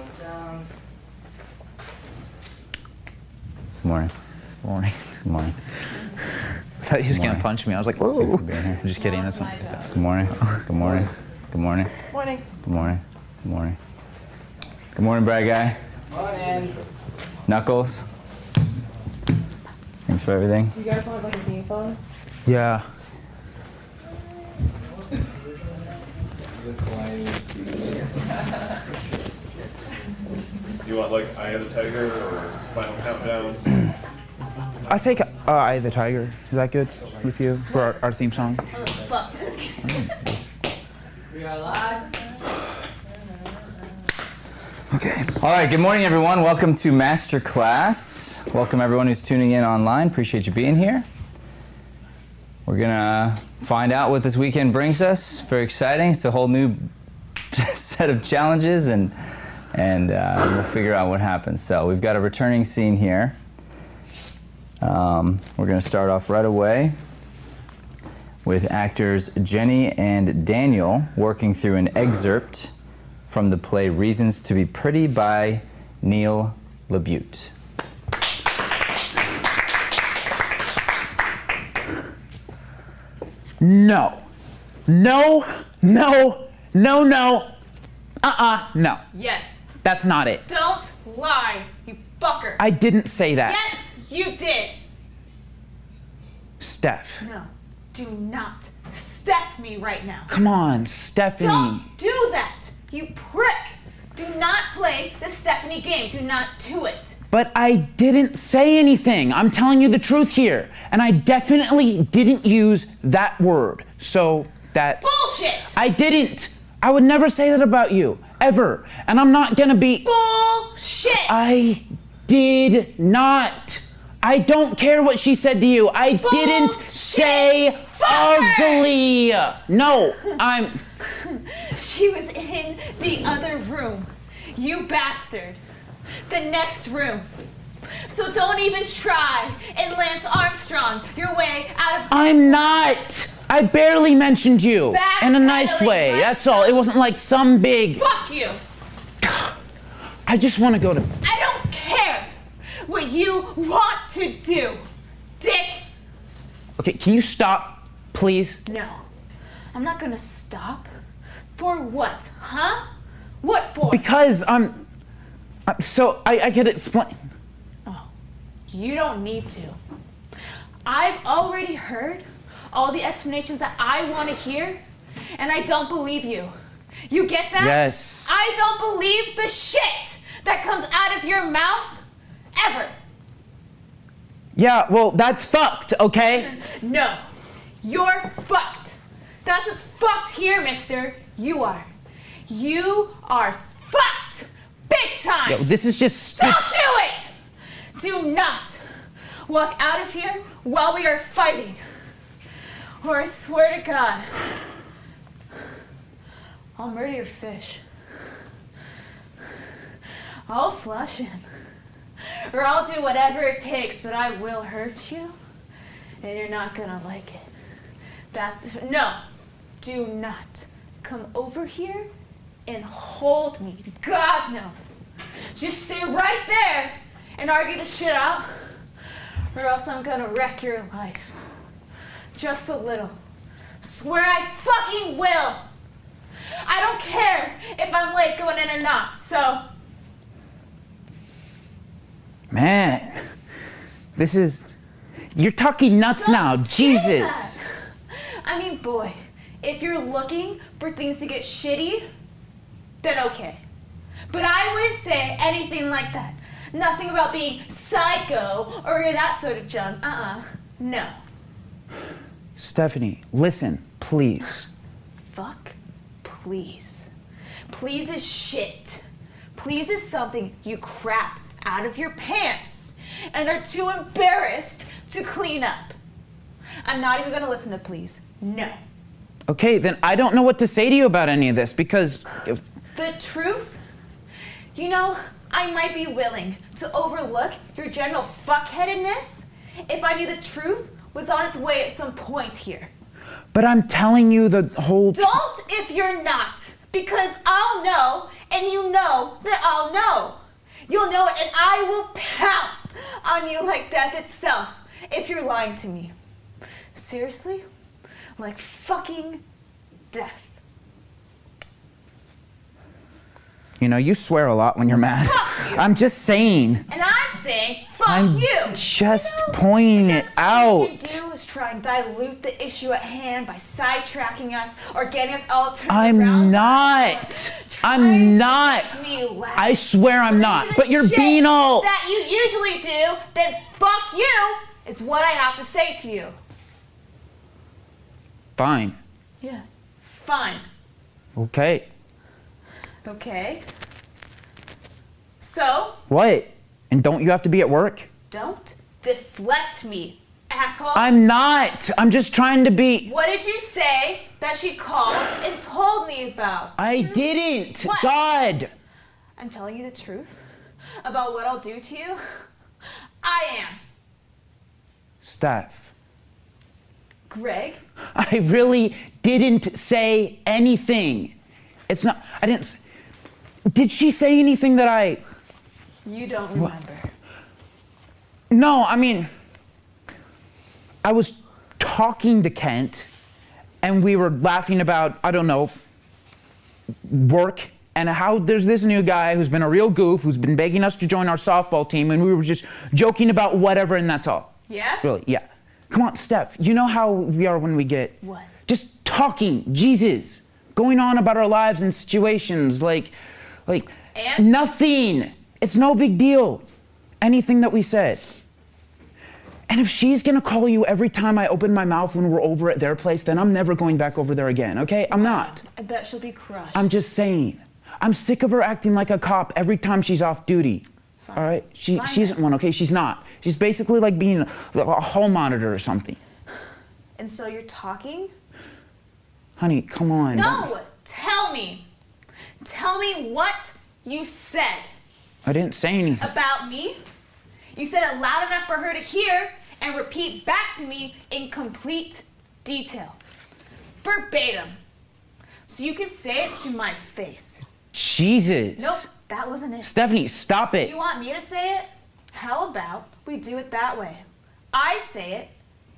Good morning. Good morning. Good morning. I thought he was going to punch me. I was like, whoa. I'm just kidding. That's not. Good morning. Good morning. Good morning. Morning. Good morning. Good morning. Good morning, bright guy. Morning. Knuckles. Thanks for everything. You guys want like a theme song? Yeah. You want like Eye of the Tiger or Final Countdown? I take Eye of the Tiger. Is that good with you for our theme song? Oh, fuck this game. We are live. Okay. All right, good morning, everyone. Welcome to Masterclass. Welcome, everyone who's tuning in online. Appreciate you being here. We're going to find out what this weekend brings us. Very exciting. It's a whole new set of challenges, and we'll figure out what happens. So we've got a returning scene here. We're going to start off right away with actors Jenny and Daniel working through an excerpt from the play Reasons to be Pretty by Neil LaBute. No. No. No. No. No. No. Yes. That's not it. Don't lie, you fucker. I didn't say that. Yes, you did. Steph. No, do not Steph me right now. Come on, Stephanie. Don't do that, you prick. Do not play the Stephanie game. Do not do it. But I didn't say anything. I'm telling you the truth here. And I definitely didn't use that word. So that's... Bullshit! I didn't. I would never say that about you. Ever. And I'm not gonna be... Bullshit! I did not. I don't care what she said to you. I didn't say ugly. No, I'm... She was in the other room. You bastard. The next room. So don't even try and Lance Armstrong your way out of this. I'm not. I barely mentioned you. In a nice way. That's all. It wasn't like some big... Fuck you. I just want to go to... I don't care what you want to do, dick. Okay, can you stop, please? No. I'm not gonna stop. For what, huh? What for? Because so I could explain. Oh, you don't need to. I've already heard all the explanations that I want to hear, and I don't believe you. You get that? Yes. I don't believe the shit that comes out of your mouth, ever. Yeah, well, that's fucked, okay? No, you're fucked. That's what's fucked here, mister. You are. You are fucked! Big time! Yo, this is just... Don't do it! Do not walk out of here while we are fighting. Or I swear to God, I'll murder your fish. I'll flush him. Or I'll do whatever it takes, but I will hurt you, and you're not gonna like it. No, do not come over here and hold me. God, no. Just stay right there and argue the shit out, or else I'm gonna wreck your life. Just a little. Swear I fucking will. I don't care if I'm late going in or not, so. Man, this is... You're talking nuts now, Jesus. That. I mean, boy, if you're looking for things to get shitty, then okay. But I wouldn't say anything like that. Nothing about being psycho or that sort of junk. No. Stephanie, listen, please. Fuck, please. Please is shit. Please is something you crap out of your pants and are too embarrassed to clean up. I'm not even gonna listen to please. No. Okay, then I don't know what to say to you about any of this because... The truth? You know, I might be willing to overlook your general fuckheadedness if I knew the truth was on its way at some point here. But I'm telling you the whole... Don't if you're not, because I'll know And you know that I'll know. You'll know it, and I will pounce on you like death itself if you're lying to me. Seriously? Like fucking death. You know, you swear a lot when you're mad. Fuck you. I'm just saying. And I'm saying, fuck I'm you. just pointing it All you out. can do is try and dilute the issue at hand by sidetracking us or getting us all turned I'm around. not. Trying I'm to not. make me laugh. I swear I'm not. The But you're shit being all... that you usually do, then fuck you is what I have to say to you. Fine. Yeah. Fine. Okay. Okay. So, What? And don't you have to be at work? don't deflect me, asshole. I'm not. I'm just trying to be... What did you say that she called and told me about? I didn't. What? God. I'm telling you the truth about what I'll do to you. I am. Steph. Greg? I really didn't say anything. It's not... I didn't... Did she say anything that I... You don't remember. No, I mean... I was talking to Kent, and we were laughing about, I don't know, work, and how there's this new guy who's been a real goof, who's been begging us to join our softball team, and we were just joking about whatever, and that's all. Yeah? Really, yeah. Come on, Steph, you know how we are when we get... What? Just talking, Jesus. Going on about our lives and situations, like And? nothing. It's no big deal. Anything that we said. And if she's gonna call you every time I open my mouth when we're over at their place, then I'm never going back over there again, okay? I'm not. I bet she'll be crushed. I'm just saying. I'm sick of her acting like a cop every time she's off duty. Fine. All right? Fine She isn't one, okay? She's not. She's basically like being a hall monitor or something. And so you're talking? Honey, come on. No! Tell me. Tell me what you said I didn't say anything. about me. You said it loud enough for her to hear and repeat back to me in complete detail. Verbatim. So you can say it to my face. Jesus. Nope, that wasn't it. Stephanie, stop it. You want me to say it? How about we do it that way? I say it,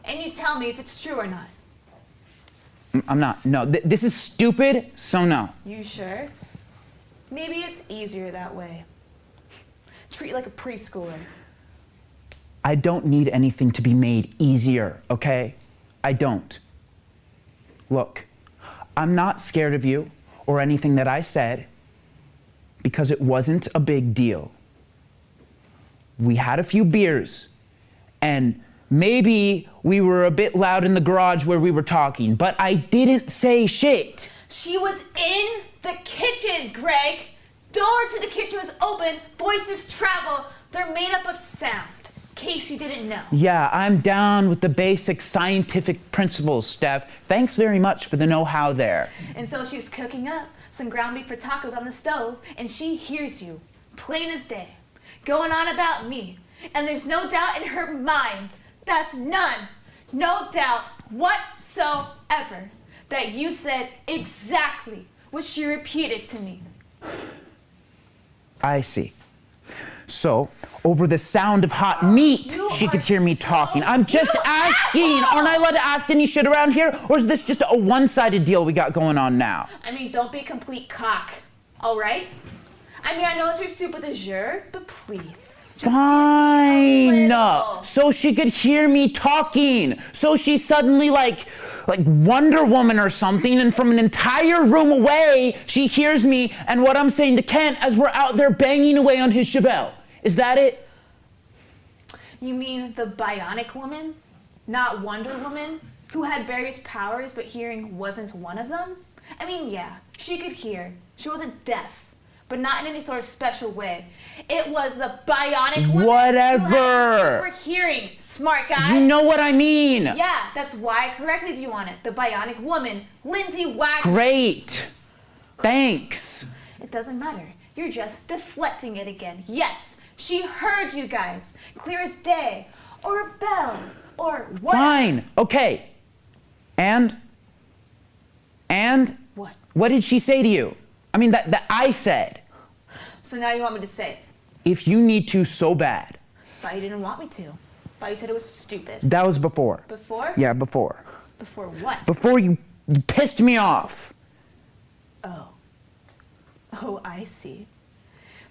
and you tell me if it's true or not. I'm not. No, this is stupid, so no. You sure? Maybe it's easier that way. Treat you like a preschooler. I don't need anything to be made easier, okay? I don't. Look, I'm not scared of you or anything that I said because it wasn't a big deal. We had a few beers and maybe we were a bit loud in the garage where we were talking, but I didn't say shit. She was in the kitchen, Greg. Door to the kitchen was open. Voices travel. They're made up of sound. In case you didn't know. Yeah, I'm down with the basic scientific principles, Steph. Thanks very much for the know-how there. And so she's cooking up some ground beef for tacos on the stove, and she hears you, plain as day, going on about me. And there's no doubt in her mind, that's none, no doubt whatsoever, that you said exactly what she repeated to me. I see. So, over the sound of hot meat, You she could are hear me so- talking. I'm just You asking. asshole! Aren't I allowed to ask any shit around here? Or is this just a one-sided deal we got going on now? I mean, don't be a complete cock, all right? I mean, I know it's your super de jour, but please. Just give me a Fine. little. So she could hear me talking. So she's suddenly like Wonder Woman or something, and from an entire room away, she hears me and what I'm saying to Kent as we're out there banging away on his Chevelle. Is that it? You mean the bionic woman? Not Wonder Woman? Who had various powers, but hearing wasn't one of them? I mean, yeah, she could hear. She wasn't deaf, but not in any sort of special way. It was the bionic woman Whatever. who had super hearing, smart guy. You know what I mean. Yeah, that's why I corrected you on it. The bionic woman, Lindsay Wagner. Great. Thanks. It doesn't matter. You're just deflecting it again. Yes, she heard you guys, clear as day, or a bell, or whatever. Fine. Okay. And? What? What did she say to you? I mean, that I said. So now you want me to say it? If you need to so bad. Thought you didn't want me to. Thought you said it was stupid. That was before. Before? Yeah, before. Before what? Before you pissed me off. Oh. Oh, I see.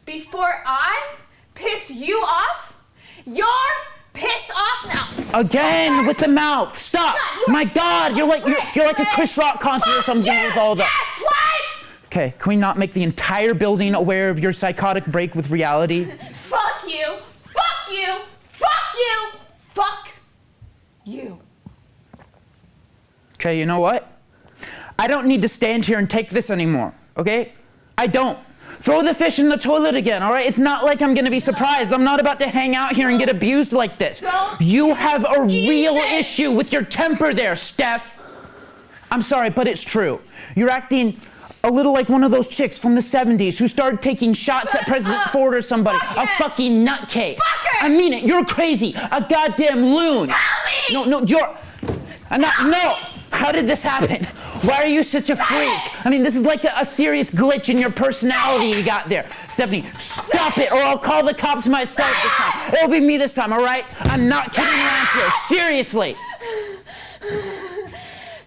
Before I piss you off? You're pissed off now. Again with the mouth. Stop. God, My God, you're like a Chris Rock concert or something with all that. Yes, what? Okay, can we not make the entire building aware of your psychotic break with reality? Fuck you. Fuck you. Fuck you. Fuck you. Okay, you know what? I don't need to stand here and take this anymore, okay? I don't. Throw the fish in the toilet again, all right? It's not like I'm gonna be surprised. I'm not about to hang out here and get abused like this. You have a real issue with your temper there, Steph. I'm sorry, but it's true. You're acting a little like one of those chicks from the 70s who started taking shots at President Ford or somebody. A fucking nutcase. I mean it, you're crazy. A goddamn loon. Tell me! No, you're... No! How did this happen? Why are you such a freak? I mean, this is like a serious glitch in your personality you got there. Stephanie, stop it or I'll call the cops myself this time. It'll be me this time, all right? I'm not kidding around here. Seriously.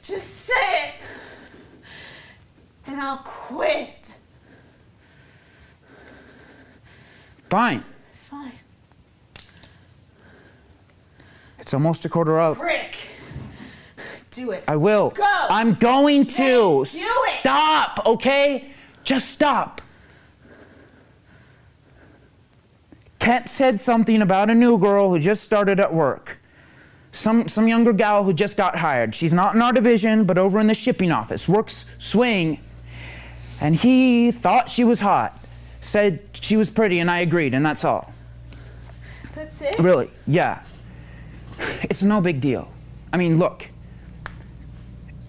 Just say it. And I'll quit. Fine. Fine. It's almost 1:15. Rick. Do it. I will. Go. I'm going to. Do it. Stop, okay? Just stop. Kent said something about a new girl who just started at work. Some younger gal who just got hired. She's not in our division, but over in the shipping office. Works swing. And he thought she was hot. Said she was pretty, and I agreed, and that's all. That's it? Really, yeah. It's no big deal. I mean, look.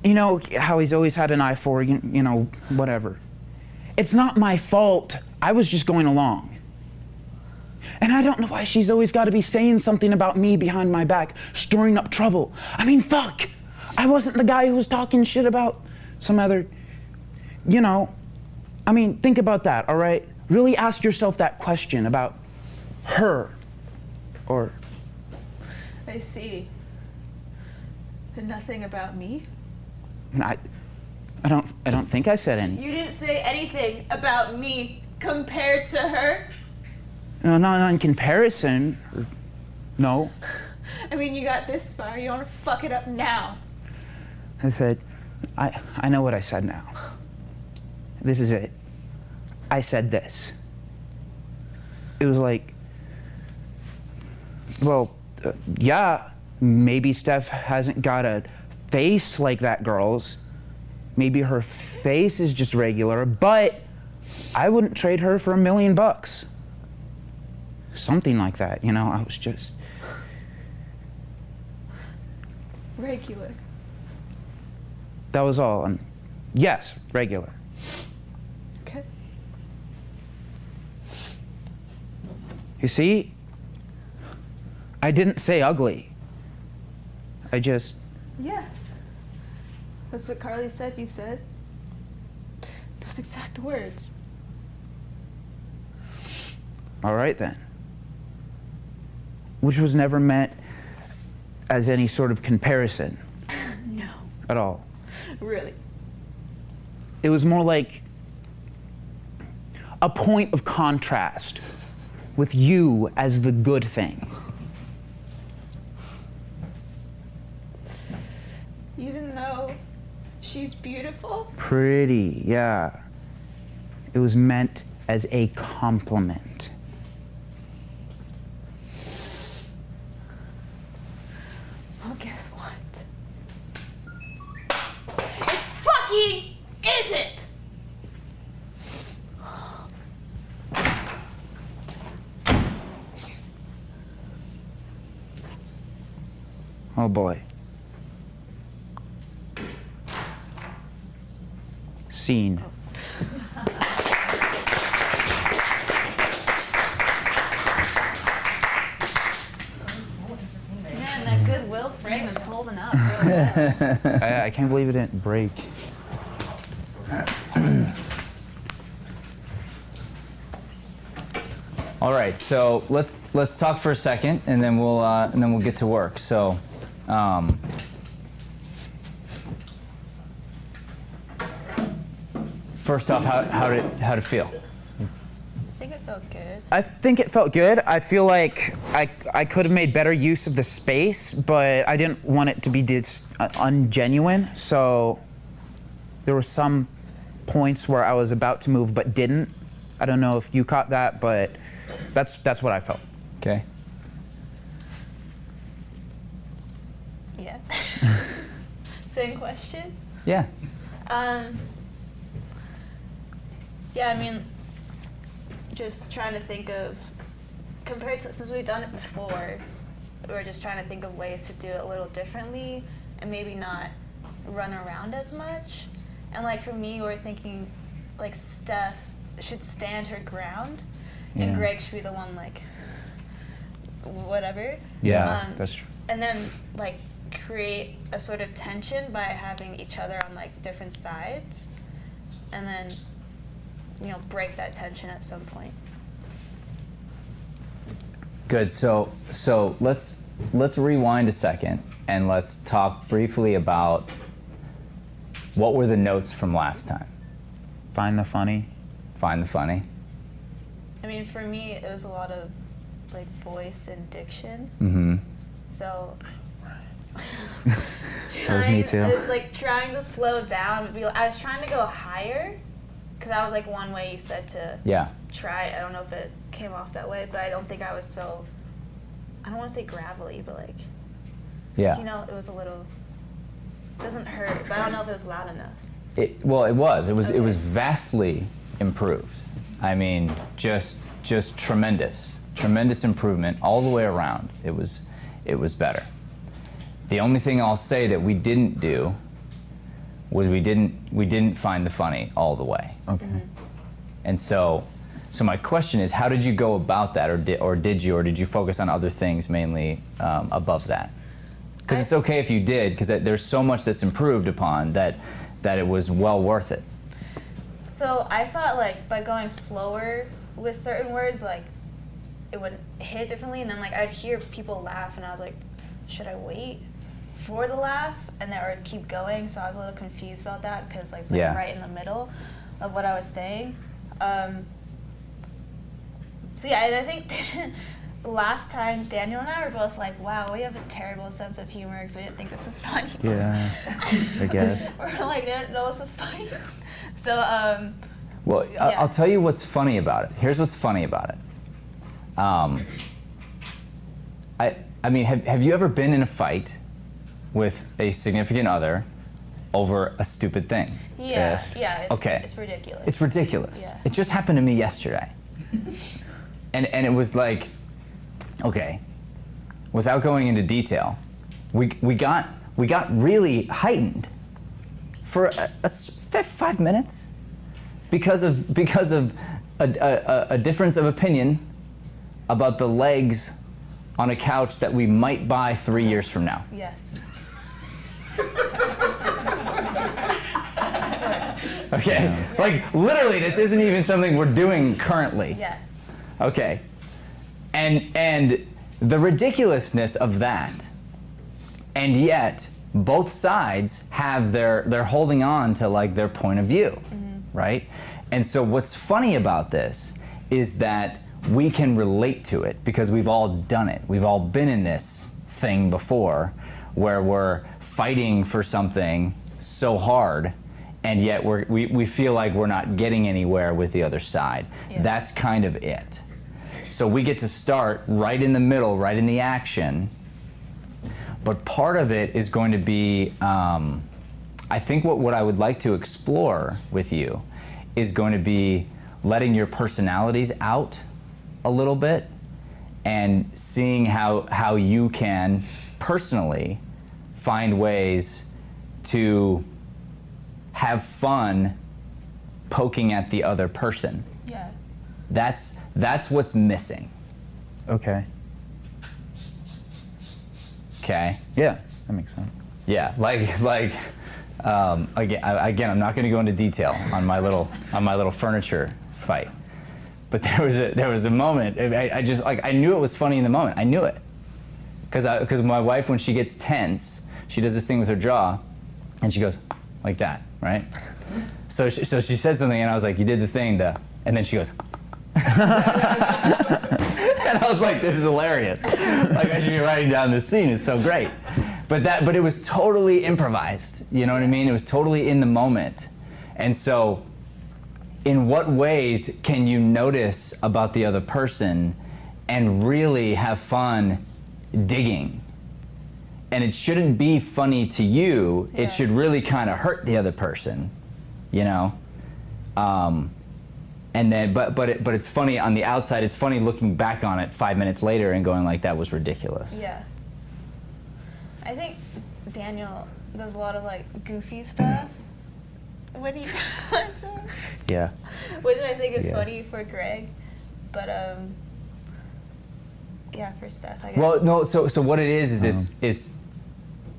You know how he's always had an eye for, you know, whatever. It's not my fault. I was just going along. And I don't know why she's always got to be saying something about me behind my back, stirring up trouble. I mean, fuck. I wasn't the guy who was talking shit about some other, you know. I mean, think about that, all right? Really ask yourself that question about her or... I see. And nothing about me? I don't think I said any. You didn't say anything about me compared to her? No, not in comparison. No. I mean, you got this far. You want to fuck it up now. I said, I know what I said now. This is it. I said this. It was like, well, yeah, maybe Steph hasn't got a face like that girl's. Maybe her face is just regular, but I wouldn't trade her for $1 million. Something like that, you know, I was just... Regular. That was all. And yes, regular. Okay. You see, I didn't say ugly. I just... Yeah. That's what Carly said you said. Those exact words. All right then. Which was never meant as any sort of comparison. No. At all. Really? It was more like a point of contrast with you as the good thing. Even though she's beautiful? Pretty, yeah. It was meant as a compliment. Well, guess what? It fucking isn't! Oh boy. Scene. Man, that Goodwill frame is holding up really well. I can't believe it didn't break. All right, so let's talk for a second, and then we'll get to work. So, first off, how did it feel? I think it felt good. I think it felt good. I feel like I could have made better use of the space, but I didn't want it to be ungenuine. So there were some points where I was about to move but didn't. I don't know if you caught that, but that's what I felt. Okay. Yeah. Same question. Yeah. Yeah, I mean, just trying to think of, compared to, since we've done it before, we're just trying to think of ways to do it a little differently and maybe not run around as much. And like for me, we're thinking like Steph should stand her ground and Greg should be the one like, whatever. Yeah, that's true. And then like create a sort of tension by having each other on like different sides. And then, you know, break that tension at some point. Good. So let's rewind a second and let's talk briefly about what were the notes from last time. Find the funny. Find the funny. I mean, for me, it was a lot of like voice and diction. Mm-hmm. So That was me too. I was like trying to slow down. I was trying to go higher, because that was like one way you said to try. I don't know if it came off that way, but I don't think I was so, I don't want to say gravelly, but like, you know, it was a little, it doesn't hurt, but I don't know if it was loud enough. It was vastly improved. I mean, just tremendous improvement all the way around. It was better. The only thing I'll say that we didn't do was we didn't find the funny all the way. Okay. Mm-hmm. And so my question is, how did you go about that, or did you focus on other things mainly above that? Because it's okay if you did, because there's so much that's improved upon that it was well worth it. So I thought like by going slower with certain words, like it would hit differently, and then like I'd hear people laugh, and I was like, should I wait for the laugh and then or keep going? So I was a little confused about that, because like it's like right in the middle of what I was saying. So yeah, and I think last time Daniel and I were both like, wow, we have a terrible sense of humor because we didn't think this was funny. Yeah, I guess. We're like, they didn't know this was funny. So well, I'll tell you what's funny about it. Here's what's funny about it. I mean, have you ever been in a fight with a significant other over a stupid thing? Yeah, okay. It's ridiculous. It's ridiculous. Yeah. It just happened to me yesterday. And it was like, okay, without going into detail, we got really heightened for 5 minutes because of a difference of opinion about the legs on a couch that we might buy 3 years from now. Yes. Okay, Yeah. like literally, this isn't even something we're doing currently. Yeah. Okay, and the ridiculousness of that, and yet both sides have they're holding on to like their point of view, right? And so what's funny about this is that we can relate to it because we've all done it. We've all been in this thing before where we're fighting for something so hard, and yet we feel like we're not getting anywhere with the other side. Yeah. That's kind of it. So we get to start right in the middle, right in the action. But part of it is going to be, I think what I would like to explore with you is going to be letting your personalities out a little bit and seeing how you can personally find ways to have fun poking at the other person. Yeah. That's what's missing. Okay. Okay. Yeah, that makes sense. Yeah, again, I'm not going to go into detail on my little furniture fight, But there was a moment. I just like I knew it was funny in the moment. I knew it because my wife, when she gets tense, she does this thing with her jaw, and she goes like that, right? So she said something, and I was like, "You did the thing, and then she goes, and I was like, "This is hilarious! Like I should be writing down this scene. It's so great." But it was totally improvised. You know what I mean? It was totally in the moment, and so. In what ways can you notice about the other person and really have fun digging? And it shouldn't be funny to you. Yeah. It should really kind of hurt the other person, you know? And then, but it's funny on the outside. It's funny looking back on it 5 minutes later and going like, that was ridiculous. Yeah. I think Daniel does a lot of like goofy stuff when he does it. Yeah. Which I think is Yeah. funny for Greg, but yeah, for Steph, I guess. Well, no. So what it is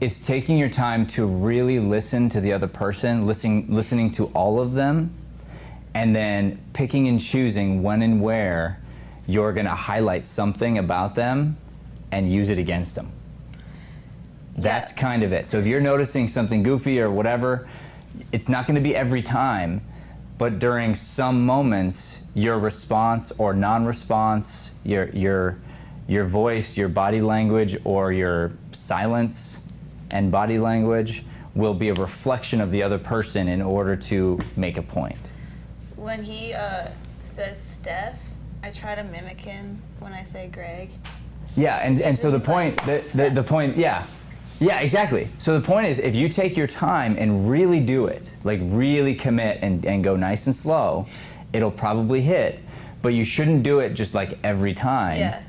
it's taking your time to really listen to the other person, listening to all of them, and then picking and choosing when and where you're going to highlight something about them and use it against them. That's kind of it. So if you're noticing something goofy or whatever, it's not going to be every time, but during some moments, your response or non-response, your voice, your body language, or your silence and body language will be a reflection of the other person in order to make a point. When he says Steph, I try to mimic him when I say Greg. Yeah, and so the it's point, like, the point, yeah. Yeah, exactly. So the point is, if you take your time and really do it, like really commit and go nice and slow, it'll probably hit. But you shouldn't do it just like every time. Yeah.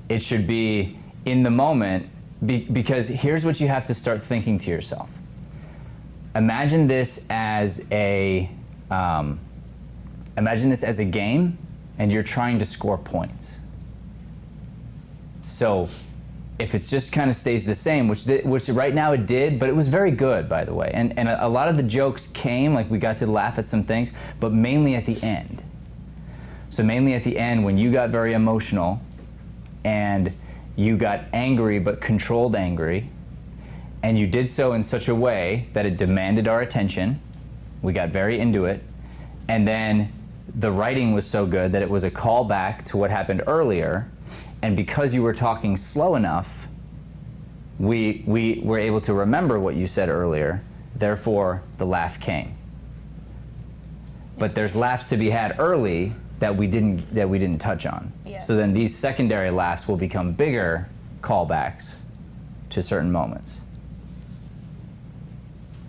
It should be in the moment, because here's what you have to start thinking to yourself. Imagine this as a game, and you're trying to score points. So if it just kind of stays the same, which right now it did, but it was very good, by the way. And a lot of the jokes came, like we got to laugh at some things, but mainly at the end. So mainly at the end, when you got very emotional and you got angry, but controlled angry, and you did so in such a way that it demanded our attention. We got very into it. And then the writing was so good that it was a callback to what happened earlier. And because you were talking slow enough, we were able to remember what you said earlier. Therefore, the laugh came. But there's laughs to be had early that we didn't touch on. Yeah. So then these secondary laughs will become bigger callbacks to certain moments.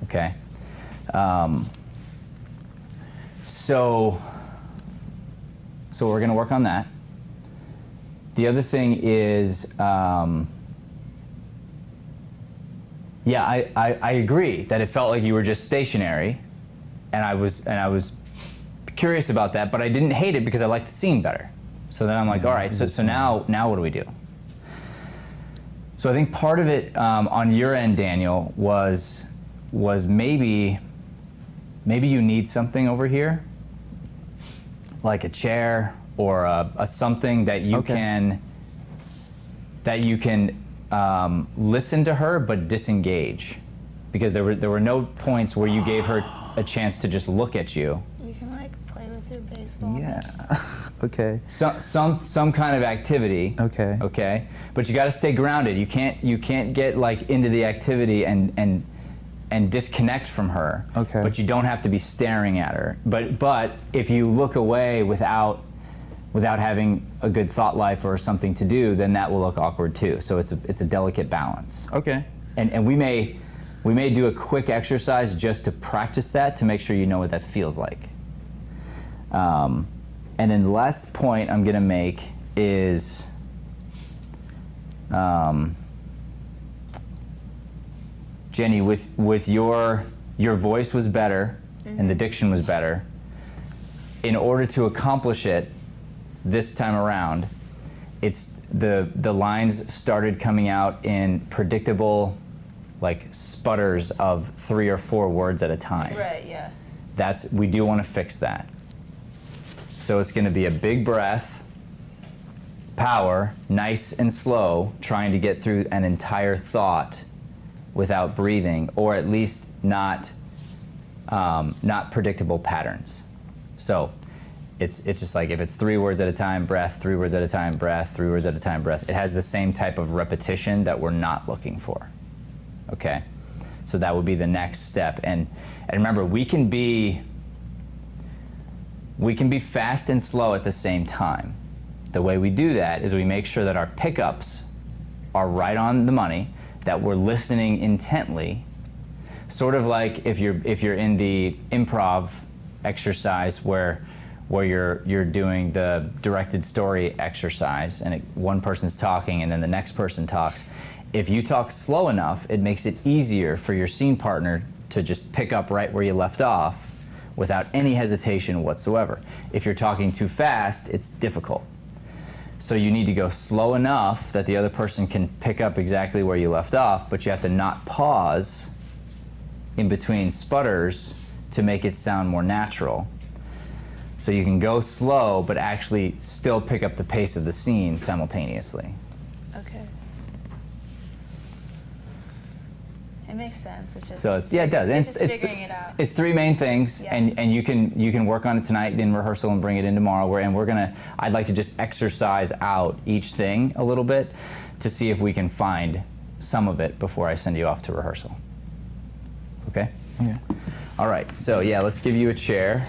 Okay. So we're going to work on that. The other thing is, yeah, I agree that it felt like you were just stationary, and I was curious about that, but I didn't hate it because I liked the scene better. So then I'm like, all right, so now what do we do? So I think part of it on your end, Daniel, was maybe you need something over here, like a chair or a something that you can listen to her but disengage, because there were no points where you gave her a chance to just look at you. You can like play with your baseball. Yeah. Okay. Some kind of activity. Okay. Okay. But you got to stay grounded. You can't get like into the activity and disconnect from her. Okay. But you don't have to be staring at her. But if you look away without having a good thought life or something to do, then that will look awkward too. So it's a delicate balance. Okay. And we may do a quick exercise just to practice that, to make sure you know what that feels like. And then the last point I'm gonna make is, Jenny, with your voice was better and the diction was better. In order to accomplish it this time around, it's the lines started coming out in predictable, like sputters of 3 or 4 words at a time. Right, yeah. We do want to fix that. So it's going to be a big breath, power, nice and slow, trying to get through an entire thought without breathing, or at least not predictable patterns. So it's just like if it's 3 words at a time, breath, 3 words at a time, breath, 3 words at a time, breath. It has the same type of repetition that we're not looking for. Okay? So that would be the next step. And remember, we can be fast and slow at the same time. The way we do that is we make sure that our pickups are right on the money, that we're listening intently, sort of like if you're in the improv exercise where you're doing the directed story exercise and one person's talking and then the next person talks. If you talk slow enough, it makes it easier for your scene partner to just pick up right where you left off without any hesitation whatsoever. If you're talking too fast, it's difficult. So you need to go slow enough that the other person can pick up exactly where you left off, but you have to not pause in between sputters to make it sound more natural. So you can go slow, but actually still pick up the pace of the scene simultaneously. Okay. It makes sense. It's just So it does. It's just figuring it out. It's 3 main things, Yeah. and you can work on it tonight in rehearsal and bring it in tomorrow. I'd like to just exercise out each thing a little bit to see if we can find some of it before I send you off to rehearsal. Okay? Yeah. All right. So yeah, let's give you a chair.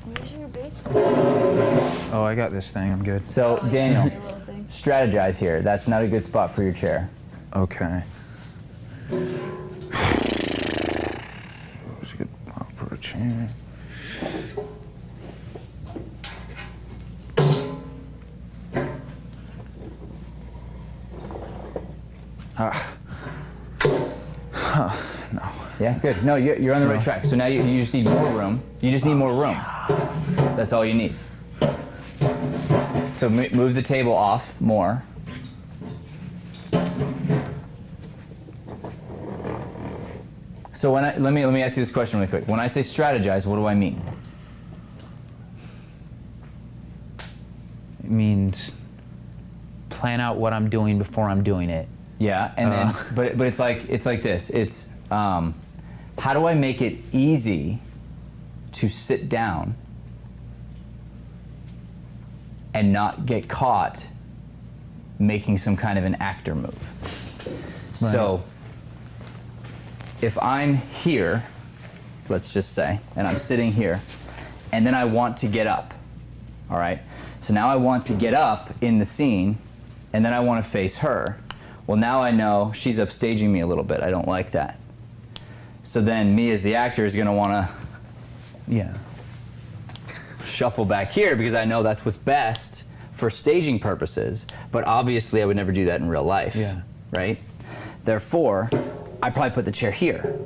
Where's your baseball? Oh, I got this thing. I'm good. So Oh, Daniel, your little thing. strategize here. That's not a good spot for your chair. Okay. It's a good spot for a chair. No. Yeah, good. No, you're on the right track. So now you just need more room. You just need more room. That's all you need. So move the table off more. So let me ask you this question really quick. When I say strategize, what do I mean? It means plan out what I'm doing before I'm doing it. Yeah, and then but it's like this. It's how do I make it easy to sit down and not get caught making some kind of an actor move? Right. So if I'm here, let's just say, and I'm sitting here, and then I want to get up, all right? So now I want to get up in the scene, and then I want to face her. Well, now I know she's upstaging me a little bit. I don't like that. So then me as the actor is going to want to shuffle back here because I know that's what's best for staging purposes. But obviously I would never do that in real life, right? Therefore, I probably put the chair here.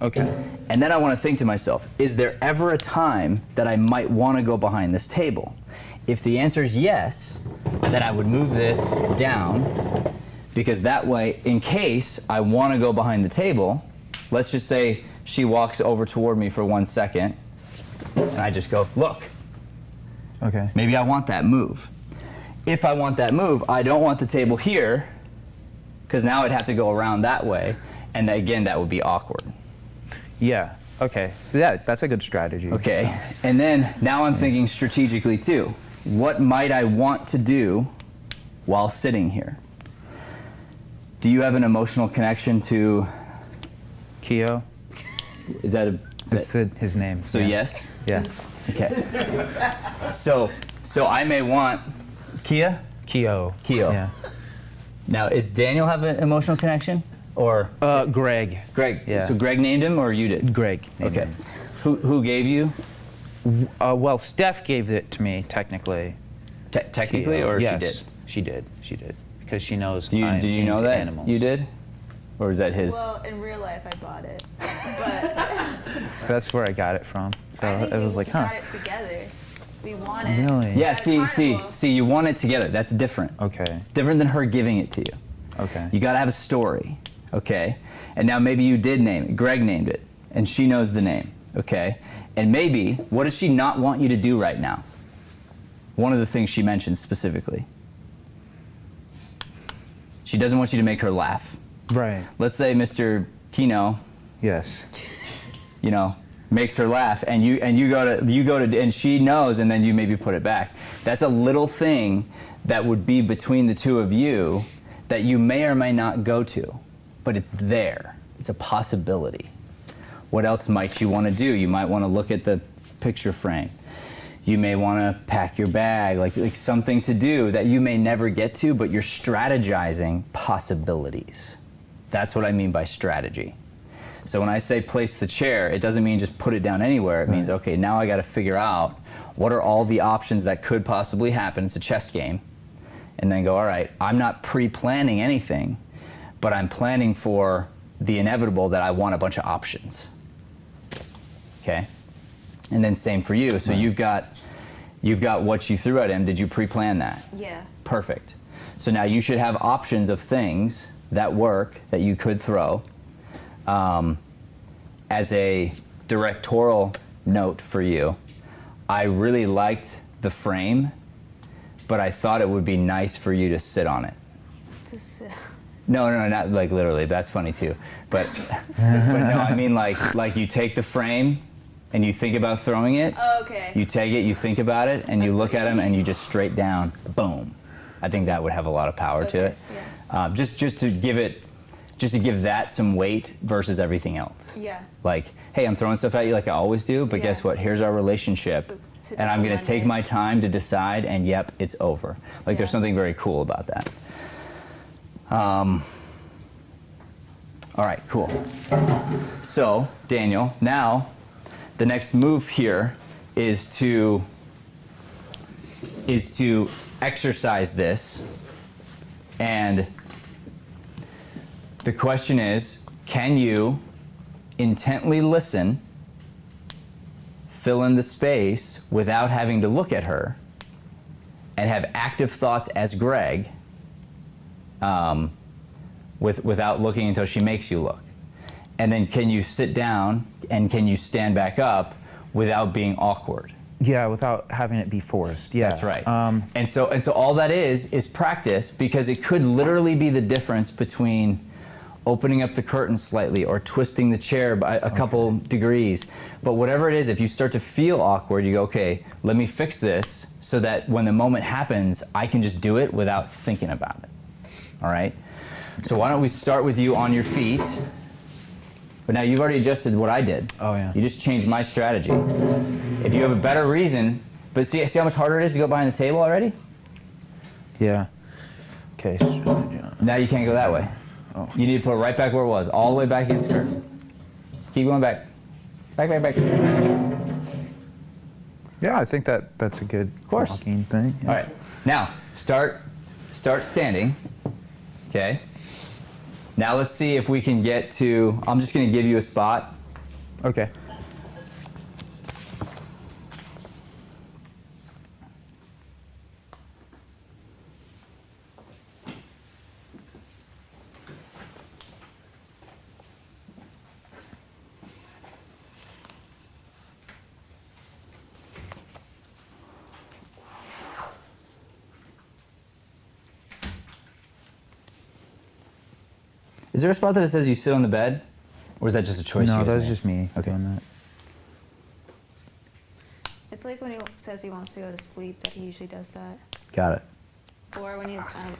Okay. And then I want to think to myself, is there ever a time that I might want to go behind this table? If the answer is yes, then I would move this down, because that way, in case I want to go behind the table, let's just say she walks over toward me for 1 second, and I just go, look. Okay. Maybe I want that move. If I want that move, I don't want the table here, because now I'd have to go around that way, and again, that would be awkward. Yeah. Okay. So yeah, that's a good strategy. Okay, and then now I'm thinking strategically too. What might I want to do while sitting here? Do you have an emotional connection to Keo? Is that a... That's his name. So yes? Yeah. Okay. So I may want... Kia? Keo. Keo. Yeah. Now, is Daniel have an emotional connection? Or... Greg. Greg. Yeah. So Greg named him or you did? Greg. named Okay. him. Who gave you? Well, Steph gave it to me, technically. Technically, Keo. or Yes, she did? She did. She did. Because she knows Did I'm you know into that animals. you did? Or is that his? Well, in real life, I bought it, but That's where I got it from. So I think it was we like, huh. got it together. We won it. Really? Yeah, At a carnival. see, you want it together. That's different. Okay. It's different than her giving it to you. Okay. You gotta have a story, okay? And now maybe you did name it. Greg named it, and she knows the name, okay? And maybe, what does she not want you to do right now? One of the things she mentioned specifically. She doesn't want you to make her laugh. Right. Let's say Mr. Kino, Yes. you know, makes her laugh, and you go to, and she knows, and then you maybe put it back. That's a little thing that would be between the two of you that you may or may not go to, but it's there. It's a possibility. What else might you want to do? You might want to look at the picture frame. You may want to pack your bag, like something to do that you may never get to, but you're strategizing possibilities. That's what I mean by strategy. So when I say place the chair, it doesn't mean just put it down anywhere. It means, okay, now I got to figure out what are all the options that could possibly happen. It's a chess game. And then go, all right, I'm not pre-planning anything, but I'm planning for the inevitable that I want a bunch of options. Okay? And then same for you. So you've got what you threw at him. Did you pre-plan that? Yeah. Perfect. So now you should have options of things that work that you could throw. As a directorial note for you, I really liked the frame, but I thought it would be nice for you to sit on it. To sit. No, not like literally. That's funny too. But no, I mean like you take the frame and you think about throwing it. Oh, okay. You take it, you think about it, and you look at him and you just straight down, boom. I think that would have a lot of power to it. Yeah. Just to give that some weight versus everything else. Yeah. Like, hey, I'm throwing stuff at you like I always do, but guess what? Here's our relationship. And I'm going to take my time to decide, and yep, it's over. Like, there's something very cool about that. All right, cool. So, Daniel, now the next move here is to exercise this, and the question is, can you intently listen, fill in the space without having to look at her, and have active thoughts as Greg, without looking until she makes you look? And then can you sit down and can you stand back up without being awkward? Yeah, without having it be forced. Yeah. That's right. And so all that is practice, because it could literally be the difference between opening up the curtain slightly or twisting the chair by a couple degrees. But whatever it is, if you start to feel awkward, you go, okay, let me fix this so that when the moment happens, I can just do it without thinking about it. All right? So why don't we start with you on your feet. But now you've already adjusted what I did. Oh, yeah. You just changed my strategy. If you have a better reason, but see how much harder it is to go behind the table already? Yeah. Okay. Now you can't go that way. Oh. You need to put it right back where it was, all the way back against the curtain. Keep going back. Back. Yeah, I think that's a good walking thing. Yeah. All right. Now, start standing. Okay. Now let's see if we can get to, I'm just going to give you a spot. Okay. Is there a spot that it says you sit on the bed? Or is that just a choice? No, you guys that's made? just me doing that. It's like when he says he wants to go to sleep that he usually does that. Got it. Or when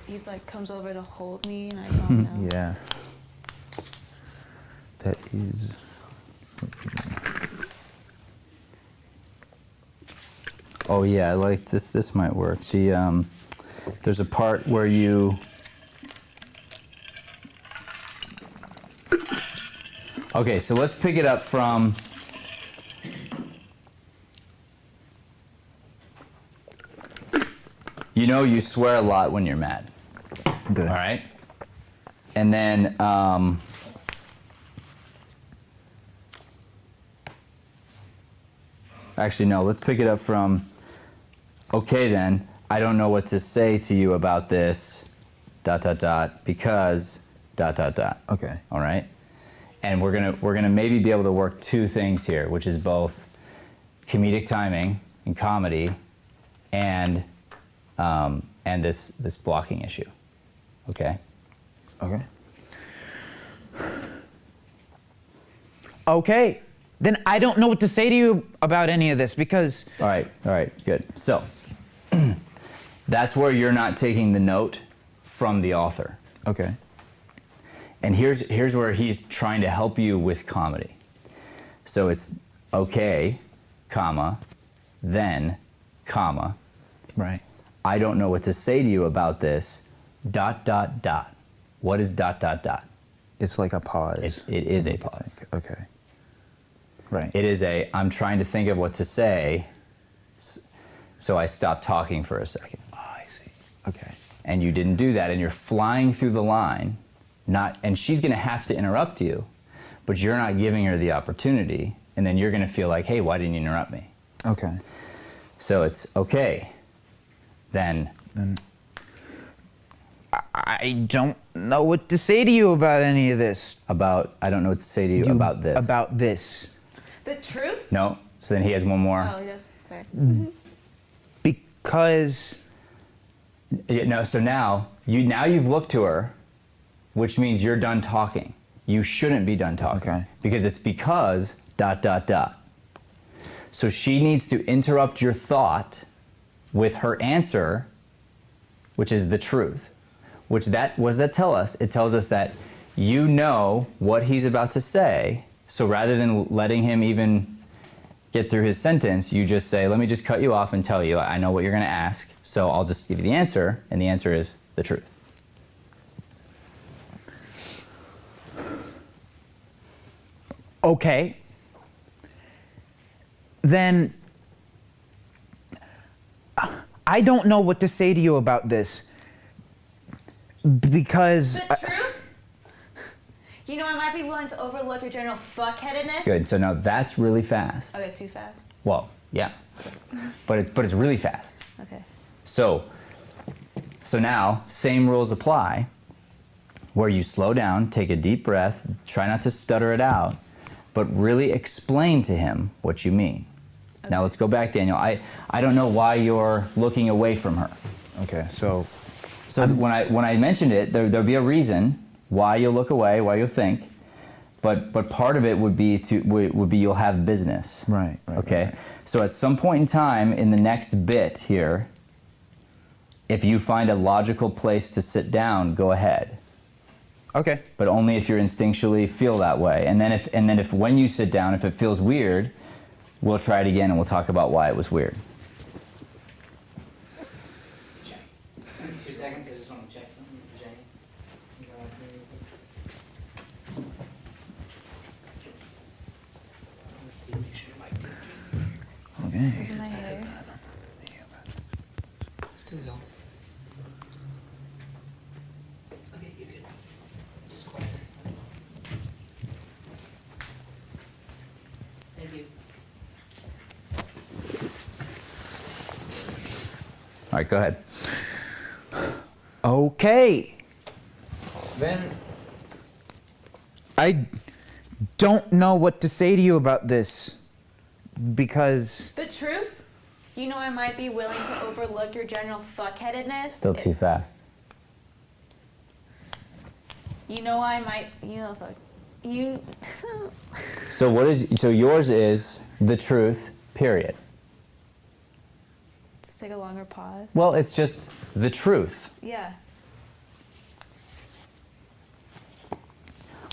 he's like comes over to hold me and I don't know. Yeah. That is. Oh yeah, I like this. This might work. The there's a part where you. Okay, so let's pick it up from. You know, you swear a lot when you're mad. Good. All right. And then. Actually, no. Let's pick it up from. Okay, then. I don't know what to say to you about this. ... Because dot, dot, dot. Okay. All right? And we're gonna maybe be able to work two things here, which is both comedic timing and comedy and this blocking issue. Okay? Okay. Okay. Then I don't know what to say to you about any of this because... All right, good. So, that's where you're not taking the note from the author. Okay. And here's where he's trying to help you with comedy. So it's okay, comma, then, comma. Right. I don't know what to say to you about this, dot, dot, dot. What is dot, dot, dot? It's like a pause. It is a pause. Okay. Right. It is I'm trying to think of what to say, so I stop talking for a second. Oh, I see. Okay. And you didn't do that, and you're flying through the line, and she's gonna have to interrupt you, but you're not giving her the opportunity, and then you're gonna feel like, hey, why didn't you interrupt me? Okay. So it's okay, then. I don't know what to say to you about any of this. I don't know what to say to you about this. About this. The truth? No, so then he has one more. Oh, yes. Sorry. Because... Yeah, no, so now you've looked to her, which means you're done talking. You shouldn't be done talking. Okay. Because it's because dot, dot, dot. So she needs to interrupt your thought with her answer, which is the truth. What does that tell us? It tells us that you know what he's about to say, so rather than letting him even get through his sentence, you just say, let me just cut you off and tell you, I know what you're gonna ask, so I'll just give you the answer, and the answer is the truth. Okay. Then I don't know what to say to you about this because... The truth? You know, I might be willing to overlook your general fuckheadedness. Good, so now that's really fast. Okay, too fast. Well, yeah, but it's really fast. Okay. So now, same rules apply, where you slow down, take a deep breath, try not to stutter it out, but really explain to him what you mean. Okay. Now let's go back, Daniel. I don't know why you're looking away from her. Okay, so when I mentioned it, there'll be a reason why you'll look away, why you'll think, but part of it would be you'll have business. Right. Okay. Right. So at some point in time in the next bit here, if you find a logical place to sit down, go ahead. Okay. But only if you instinctually feel that way. And then if when you sit down, if it feels weird, we'll try it again and we'll talk about why it was weird. 2 seconds, I just want to check something for Jenny. Let's see, make sure your mic's working. Okay. Is my hair? Still going. Okay, you're good. Just quiet. That's all. Thank you. All right, go ahead. Okay. Then I don't know what to say to you about this because... The truth? You know, I might be willing to overlook your general fuckheadedness. Still too fast. You know, I might, you know, fuck. You... So yours is the truth, period. Just take a longer pause. Well, it's just the truth. Yeah.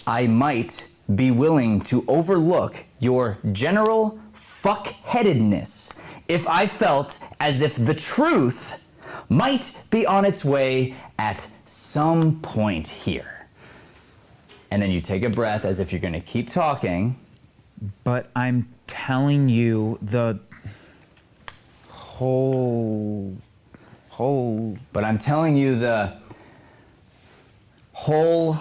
I might be willing to overlook your general fuckheadedness if I felt as if the truth might be on its way at some point here. And then you take a breath as if you're going to keep talking. But I'm telling you the whole... But I'm telling you the whole...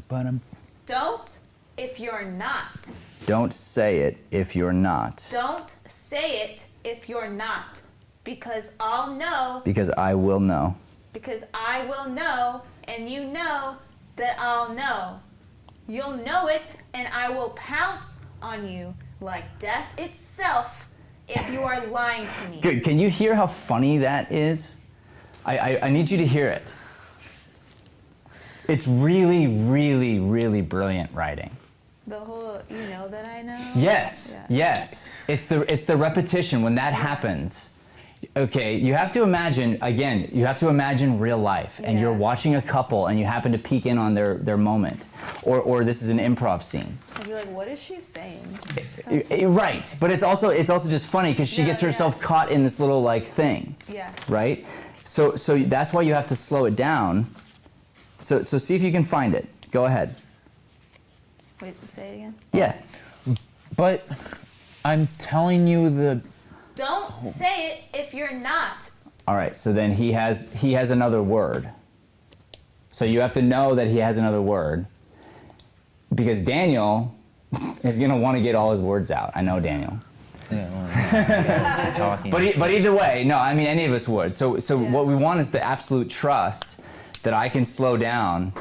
But I'm... Don't if you're not. Don't say it if you're not. Don't say it if you're not. Because I'll know. Because I will know. Because I will know, and you know, that I'll know. You'll know it, and I will pounce on you like death itself if you are lying to me. Good. Can you hear how funny that is? I need you to hear it. It's really, really, really brilliant writing. The whole, you know that I know? Yes, Yeah. yes. It's the repetition when that happens. Okay, you have to imagine, again, you have to imagine real life, and you're Yeah. watching a couple and you happen to peek in on their moment. Or this is an improv scene. I'd be like, what is she saying? She sounds Right, but it's also just funny because she No, gets herself yeah. caught in this little like thing. Yeah. Right? So that's why you have to slow it down. So see if you can find it. Go ahead. Wait, to say it again? Yeah. But I'm telling you the. Don't say it if you're not. All right. So then he has another word. So you have to know that he has another word because Daniel is gonna want to get all his words out. I know Daniel. Yeah, talking. But either way, no. I mean, any of us would. So Yeah. what we want is the absolute trust that I can slow down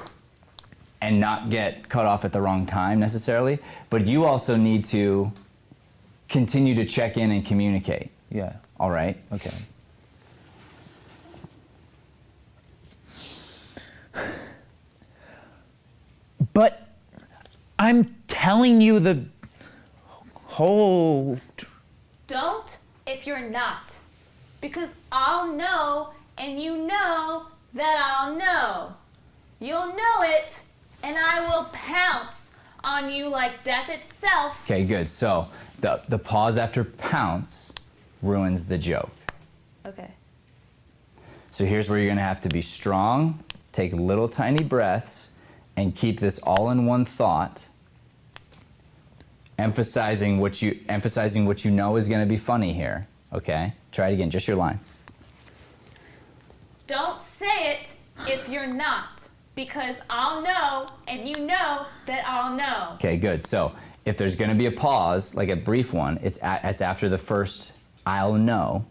and not get cut off at the wrong time necessarily. But you also need to continue to check in and communicate. Yeah. All right. Okay. But I'm telling you the whole. Don't if you're not. Because I'll know, and you know that I'll know. You'll know it, and I will pounce on you like death itself. Okay. Good. So the pause after pounce ruins the joke. Okay. So here's where you're gonna have to be strong, take little tiny breaths, and keep this all in one thought, emphasizing what you know is gonna be funny here. Okay? Try it again, just your line. Don't say it if you're not. Because I'll know, and you know that I'll know. Okay, good. So if there's gonna be a pause, like a brief one, it's after the first I'll know.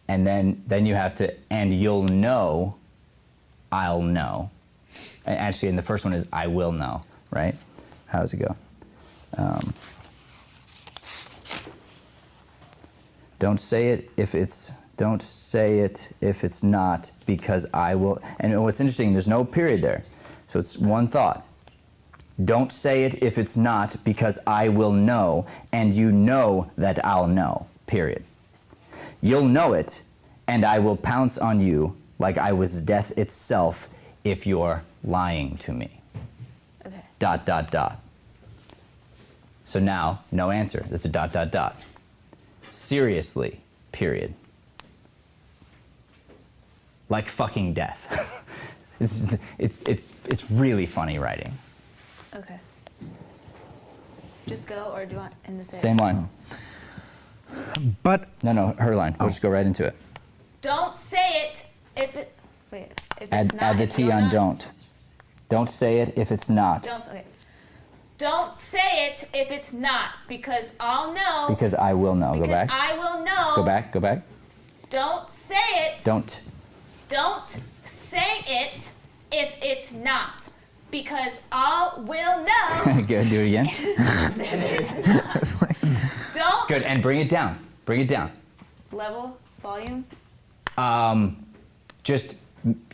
And then you have to, and you'll know, I'll know. And actually, and the first one is I will know, right? How does it go? Don't say it if it's not, because I will. And what's interesting, there's no period there. So it's one thought. Don't say it if it's not, because I will know, and you know that I'll know, period. You'll know it, and I will pounce on you like I was death itself if you're lying to me. Okay. ... So now, no answer. That's a ... Seriously, period. Like fucking death. It's really funny writing. Okay. Just go, or do you want him to say Same it? line. But No, her line. We'll just go right into it. Don't say it if it... Wait. If it's not, Add the if T you're on not- don't. Don't say it if it's not. Okay. Don't say it if it's not, because I'll know. Because I will know. Go Because back. I will know. Go back. Don't say it. Don't. Don't say it if it's not, because I will know. Good, do it again. If it's not. Don't. Good, and bring it down. Bring it down. Level, volume. Just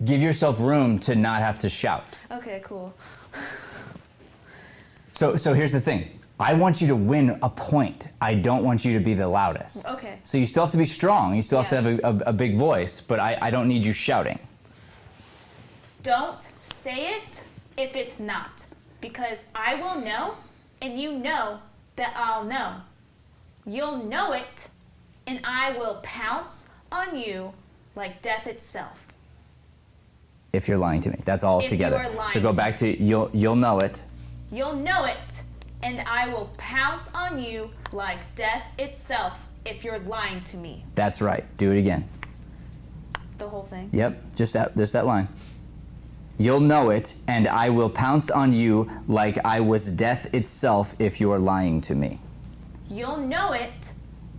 give yourself room to not have to shout. Okay, cool. So here's the thing. I want you to win a point. I don't want you to be the loudest. Okay. So you still have to be strong. You still have to Yeah. have a big voice, but I don't need you shouting. Don't say it if it's not, because I will know, and you know that I'll know. You'll know it, and I will pounce on you like death itself. If you're lying to me. That's all If together. you are lying So go to back to you'll know it. You'll know it, and I will pounce on you like death itself if you're lying to me. That's right. Do it again. The whole thing. Yep, just that line. You'll know it, and I will pounce on you like I was death itself if you're lying to me. You'll know it,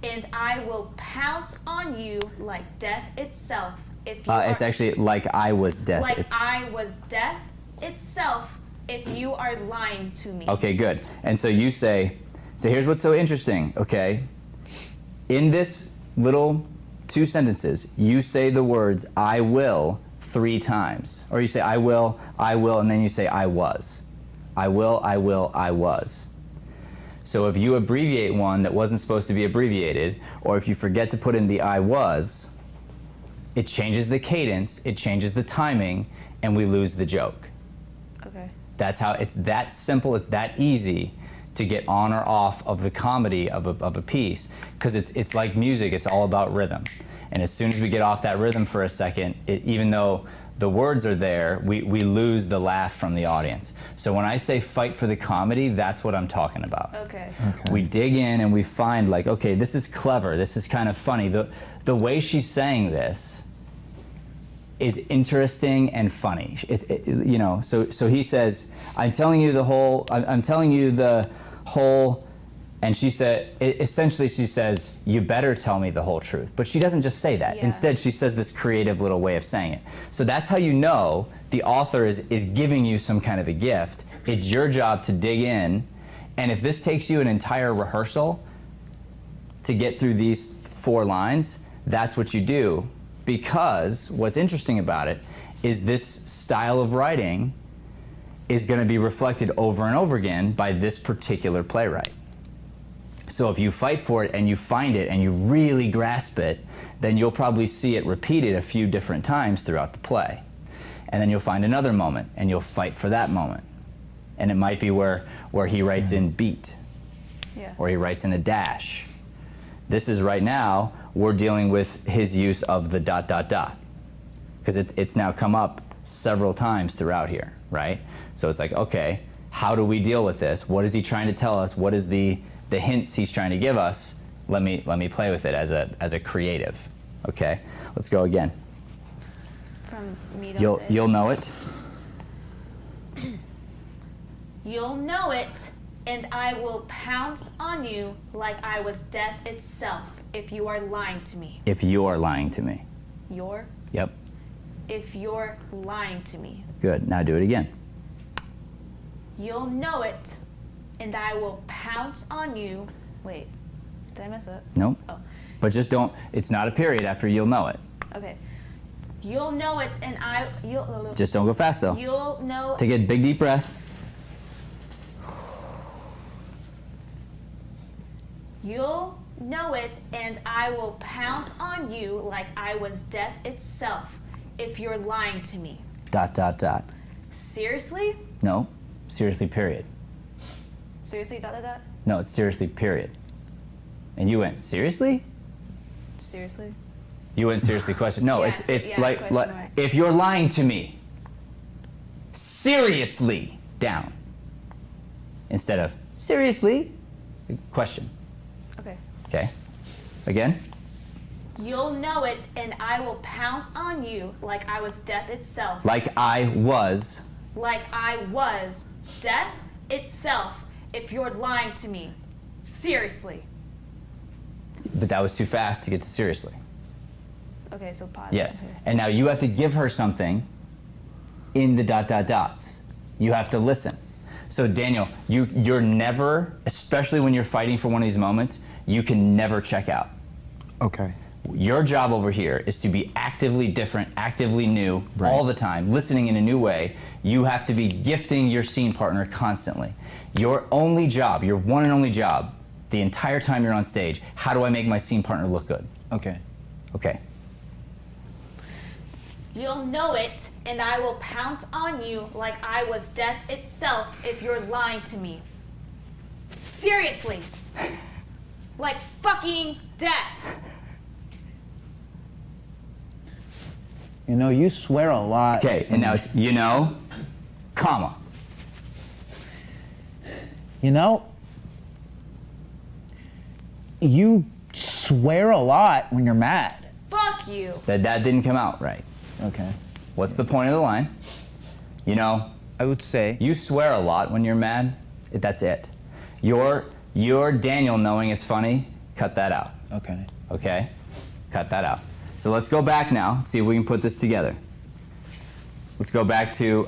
and I will pounce on you like death itself if you are... It's actually like I was death. Like I was death itself if you are lying to me. Okay, good. And so you say, so here's what's so interesting, okay? In this little 2 sentences, you say the words I will 3 times. Or you say I will, and then you say I was. I will, I was. So if you abbreviate one that wasn't supposed to be abbreviated, or if you forget to put in the I was, it changes the cadence, it changes the timing, and we lose the joke. Okay. That's how, it's that simple, it's that easy to get on or off of the comedy of a piece, because it's like music, it's all about rhythm. And as soon as we get off that rhythm for a second, even though the words are there, we lose the laugh from the audience. So when I say fight for the comedy, that's what I'm talking about. Okay. We dig in and we find like, okay, this is clever, this is kind of funny. The way she's saying this is interesting and funny. You know, so he says, I'm telling you the whole, and she said, essentially she says, you better tell me the whole truth. But she doesn't just say that. Yeah. Instead, she says this creative little way of saying it. So that's how you know the author is giving you some kind of a gift. It's your job to dig in. And if this takes you an entire rehearsal to get through these 4 lines, that's what you do. Because what's interesting about it is this style of writing is going to be reflected over and over again by this particular playwright. So if you fight for it and you find it and you really grasp it, then you'll probably see it repeated a few different times throughout the play. And then you'll find another moment and you'll fight for that moment. And it might be where he writes in beat, or he writes in a dash. This is right now, we're dealing with his use of the ... because it's now come up several times throughout here, right? So it's like, okay, how do we deal with this? What is he trying to tell us? What is the hints he's trying to give us? Let me play with it as a creative. Okay, let's go again. From me to You'll know it. You'll know it, and I will pounce on you like I was death itself if you are lying to me. If you are lying to me. You're? Yep. If you're lying to me. Good. Now do it again. You'll know it, and I will pounce on you. Wait, did I mess up? Nope. Oh, But just don't, it's not a period after you'll know it. okay. You'll know it, and you'll. Just don't go fast though. You'll know. Take a big deep breath. You'll know it, and I will pounce on you like I was death itself if you're lying to me. ... Seriously? No. Seriously, period. Seriously, ... No, it's seriously, period. And you went, seriously? Seriously? You went seriously question. No, Yes, it's yeah, like, question mark. if you're lying to me, seriously, down. Instead of, seriously, question. Okay. Okay. Again. You'll know it, and I will pounce on you like I was death itself. Like I was. Like I was death itself if you're lying to me. Seriously. But that was too fast to get to seriously. Okay, so pause. Yes. Okay. And now you have to give her something in the ... You have to listen. So Daniel, you're never, especially when you're fighting for one of these moments, you can never check out. Okay. Your job over here is to be actively different, actively new, Right. all the time, listening in a new way. You have to be gifting your scene partner constantly. Your only job, your one and only job, the entire time you're on stage, how do I make my scene partner look good? Okay. Okay. You'll know it, and I will pounce on you like I was death itself if you're lying to me. Seriously. Like fucking death. You know, you swear a lot. Okay, and now it's, you know, comma. You know, you swear a lot when you're mad. Fuck you. That didn't come out right. Okay. What's the point of the line? You know, I would say, you swear a lot when you're mad. That's it. Your Daniel knowing it's funny, cut that out. okay. Okay? Cut that out. So let's go back now, see if we can put this together. Let's go back to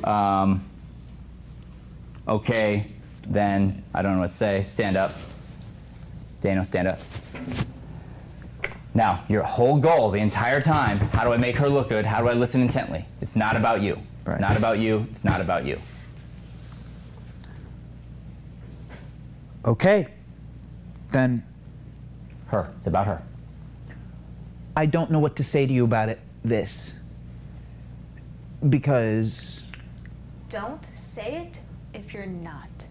Okay, then I don't know what to say. Stand up. Daniel, stand up. Now, your whole goal the entire time, how do I make her look good? How do I listen intently? It's not about you. Right. It's not about you. It's not about you. Okay. Then Her. It's about her. I don't know what to say to you about this. Because Don't say it if you're not.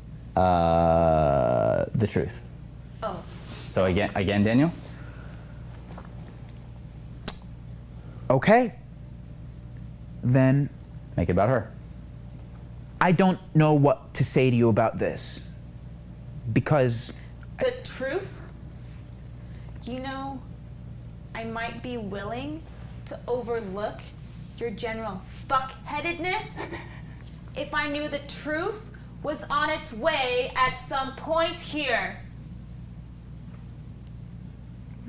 The truth. Oh. So again, Daniel? okay. Then Make it about her. I don't know what to say to you about this. Because The truth? You know, I might be willing to overlook your general fuckheadedness if I knew the truth was on its way at some point here.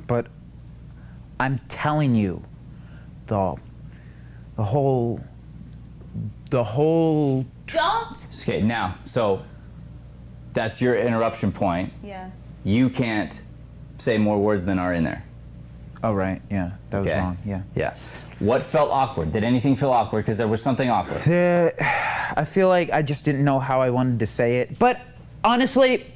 but I'm telling you, the whole Don't! Okay, now, so that's your interruption point. Yeah. You can't say more words than are in there. Oh right, yeah, that was Okay. wrong. Yeah. Yeah. What felt awkward? Did anything feel awkward? Because there was something awkward. I feel like I just didn't know how I wanted to say it. But honestly,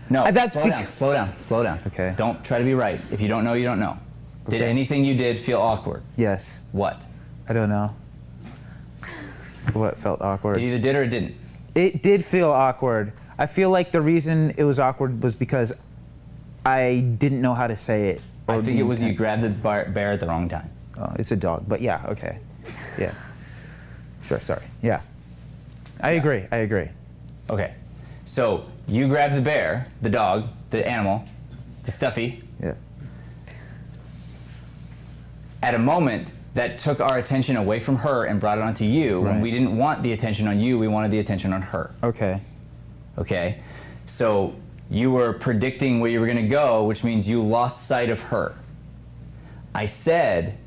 No, That's slow down, slow down, slow down. Okay. Don't try to be right. If you don't know, you don't know. Did Okay. anything you did feel awkward? yes, What? I don't know. What felt It awkward? either did or it didn't. It did feel awkward. I feel like the reason it was awkward was because I didn't know how to say it. I or think it was you didn't- grabbed the bear at the wrong time. Oh, it's a dog, but yeah, okay. Yeah. Sure, sorry. Yeah. I agree. Okay. So you grabbed the bear, the dog, the animal, the stuffy, Yeah. at a moment that took our attention away from her and brought it onto you when Right. we didn't want the attention on you, we wanted the attention on her. Okay. Okay? So you were predicting where you were going to go, which means you lost sight of her. I said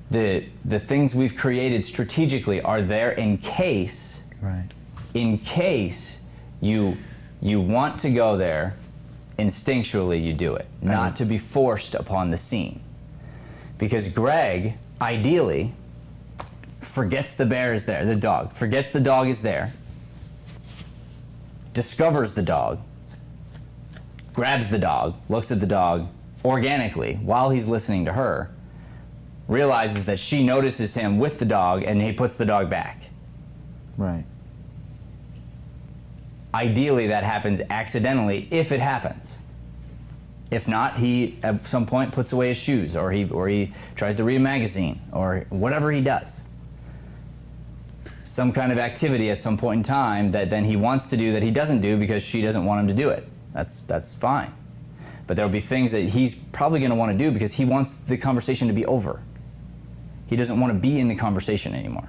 the things we've created strategically are there in case Right. you want to go there, instinctually you do it, not to be forced upon the scene. Because Greg, ideally, forgets the bear is there, the dog, forgets the dog is there, discovers the dog, grabs the dog, looks at the dog organically while he's listening to her, realizes that she notices him with the dog, and he puts the dog back. Right. Ideally, that happens accidentally if it happens. If not, he at some point puts away his shoes, or he tries to read a magazine, or whatever he does. Some kind of activity at some point in time that then he wants to do that he doesn't do because she doesn't want him to do it. That's fine. But there'll be things that he's probably going to want to do because he wants the conversation to be over. He doesn't want to be in the conversation anymore.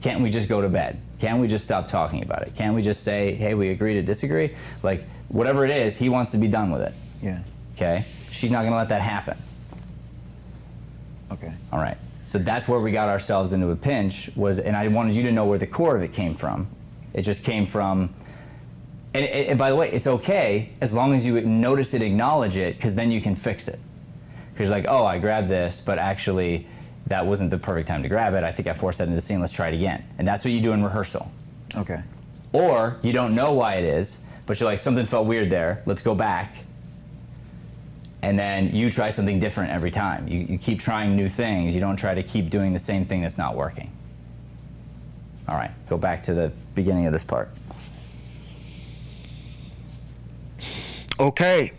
Can't we just go to bed? Can't we just stop talking about it? Can't we just say, hey, we agree to disagree? Like, whatever it is, he wants to be done with it. Yeah. Okay? She's not going to let that happen. Okay. All right. So that's where we got ourselves into a pinch, and I wanted you to know where the core of it came from. It just came from, and by the way, it's okay as long as you notice it, acknowledge it, because then you can fix it. Because you're like, oh, I grabbed this, but actually that wasn't the perfect time to grab it. I think I forced that into the scene. Let's try it again. And that's what you do in rehearsal. Okay. Or you don't know why it is, but you're like, something felt weird there. Let's go back. And then you try something different every time. You keep trying new things. You don't try to keep doing the same thing that's not working. All right, go back to the beginning of this part. Okay.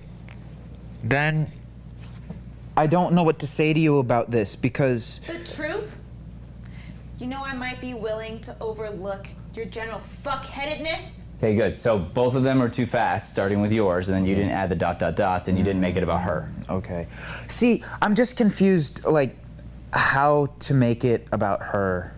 Then I don't know what to say to you about this because The truth? You know, I might be willing to overlook your general fuckheadedness. Okay, good. So both of them are too fast, starting with yours, and then you didn't add the ... and you didn't make it about her. okay. See, I'm just confused like how to make it about her.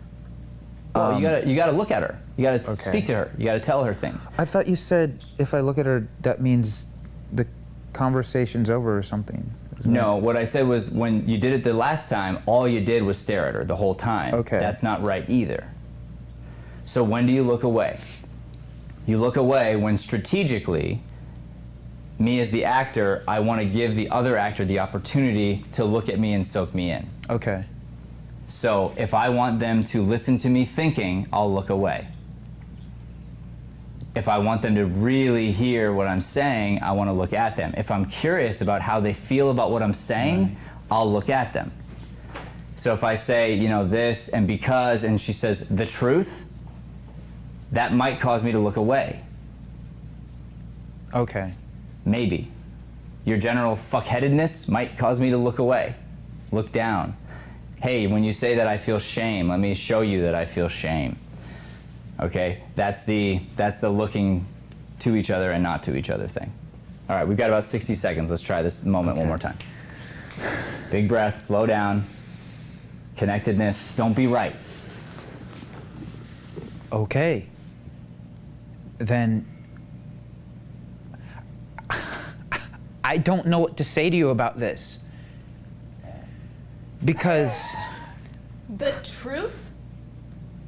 Well, you gotta look at her. You gotta Okay. speak to her. You gotta tell her things. I thought you said if I look at her that means the conversation's over or something. Isn't No, what I said was when you did it the last time, all you did was stare at her the whole time. Okay. That's not right either. So when do you look away? You look away when strategically, me as the actor, I want to give the other actor the opportunity to look at me and soak me in. Okay. So if I want them to listen to me thinking, I'll look away. If I want them to really hear what I'm saying, I want to look at them. If I'm curious about how they feel about what I'm saying, I'll look at them. So if I say, you know, this and because, and she says the truth, that might cause me to look away. Okay. Maybe. Your general fuckheadedness might cause me to look away, look down. Hey, when you say that I feel shame, let me show you that I feel shame. Okay, that's the looking to each other and not to each other thing. All right, we've got about 60 seconds. Let's try this moment one more time. Big breath, slow down. Connectedness, don't be right. Okay. Then I don't know what to say to you about this. Because The truth?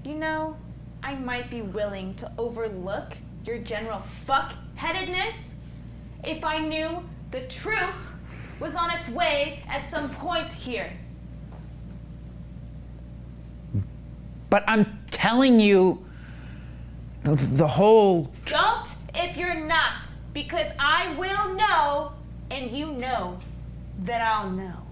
You know, I might be willing to overlook your general fuck-headedness if I knew the truth was on its way at some point here. but I'm telling you the whole Don't if you're not, because I will know, and you know that I'll know.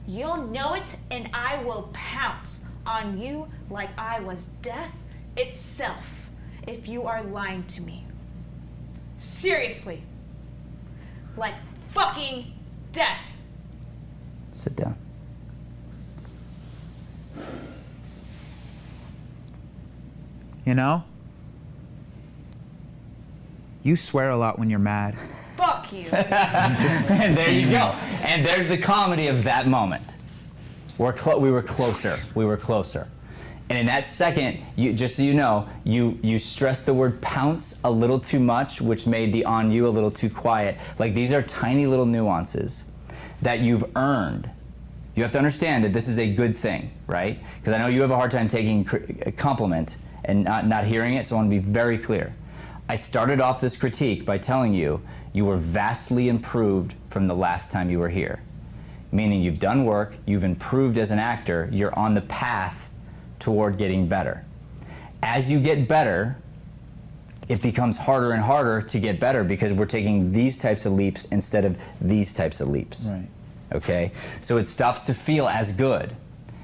You'll know it, and I will pounce on you like I was death itself if you are lying to me. Seriously. Like fucking death. Sit down. You know? You swear a lot when you're mad. Fuck you. And there you go. And there's the comedy of that moment. We were closer. We were closer. And in that second, just so you know, you stressed the word pounce a little too much, which made the on you a little too quiet. Like, these are tiny little nuances that you've earned. You have to understand that this is a good thing, right? Because I know you have a hard time taking a compliment and not hearing it, so I want to be very clear. I started off this critique by telling you you were vastly improved from the last time you were here. Meaning you've done work, you've improved as an actor, you're on the path toward getting better. As you get better, it becomes harder and harder to get better because we're taking these types of leaps instead of these types of leaps. Right. Okay? So it stops to feel as good.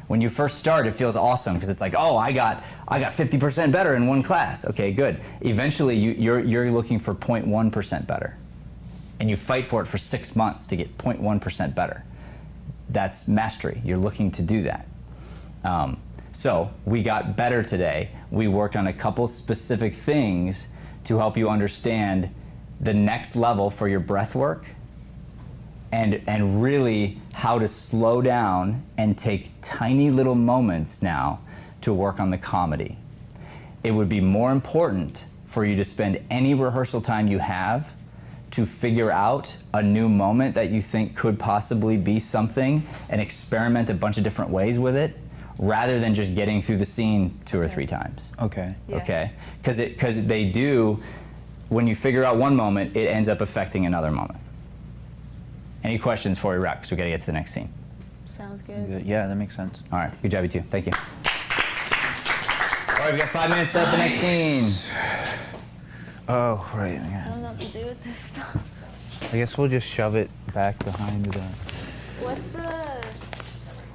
When you first start, it feels awesome because it's like, oh, I got 50% better in one class. Okay, good. Eventually, you're looking for 0.1% better. And you fight for it for 6 months to get 0.1% better. That's mastery. You're looking to do that. So we got better today. We worked on a couple specific things to help you understand the next level for your breath work and really how to slow down and take tiny little moments now to work on the comedy. It would be more important for you to spend any rehearsal time you have to figure out a new moment that you think could possibly be something and experiment a bunch of different ways with it, rather than just getting through the scene 2 or 3 times. Okay. Yeah. Okay? Because they do, when you figure out one moment, it ends up affecting another moment. Any questions before we wrap? Because we got to get to the next scene. Sounds good. Good. Yeah, that makes sense. All right, good job, you two. Thank you. All right, we got 5 minutes to set the next scene. Oh, right. I Yeah. don't know what to do with this stuff. I guess we'll just shove it back behind the... What's